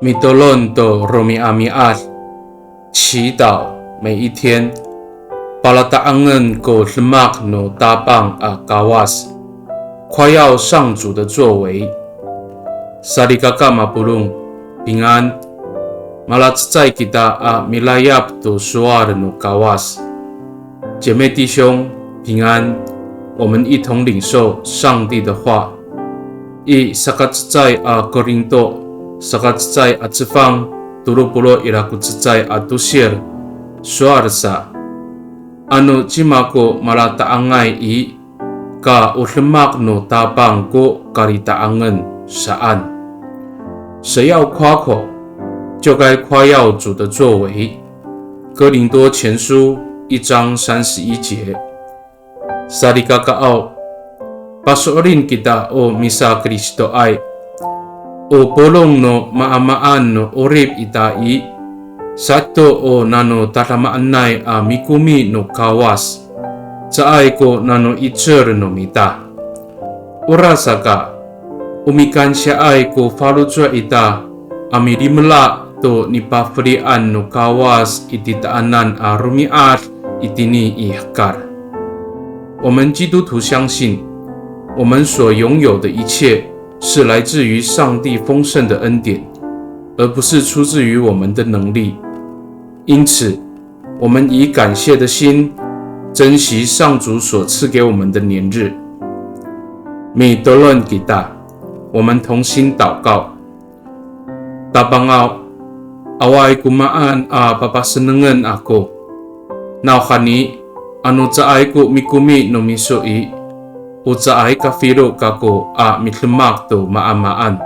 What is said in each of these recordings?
Mitolon do Romi Amiat， 祈祷每一天。Palataangan ko lemak no tabang a gawas， 夸耀上主的作为。Saligaka mapulung， 平安。Malatsai kita a milayap do suar no gawas， 姐妹弟兄平安，我们一同领受上帝的话。I sakatsai a Korinto。Sakatsai at Jepang, 20 ilakutsai at Tusir, Suarsa. Ano Jimako malataangay I, ka ulemak no tabang ko karitaangan saan。 谁要夸口，就该夸耀主的作为。哥林多前书1章31节。Saligakaao, pasorin kita o misa Kristo ay。O bolong no maamaan no orib itai, sato o nano tatamaan a mikumi no kawas, saay ko nano itser no mita. Urasaka, umikan siya ay ko falutsa ita, amirimla to nipafrian no kawas ititaanan a rumiat itini ihkar。 我们基督徒相信，我们所拥有的一切是来自于上帝丰盛的恩典，而不是出自于我们的能力。因此，我们以感谢的心珍惜上主所赐给我们的年日。Mitolon kita， 我们同心祷告。Tabangaw, away kumaan a papasenengan ako. Nauhani, ano taay ko mikumi no misoi, ucaay kafiro kako a mitlemak to maamaan.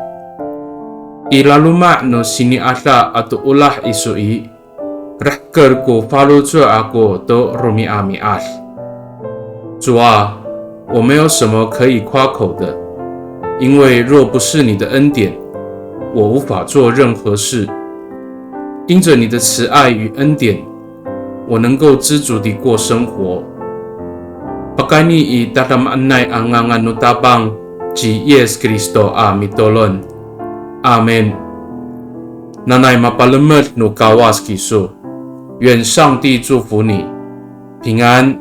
Ilaluma no siniata ato ulah isoi, rahker ko falutsa ako to rumiamiat。 主啊，我没有什么可以夸口的，因为若不是你的恩典，我无法做任何事。因着你的慈爱与恩典，我能够知足地过生活。Pakani I tatamanay ang ngangano tabang ji Yes Kristo a mitolon. Amen。 Nanay mapalamat no kawas kiso， 愿上帝祝福你，平安。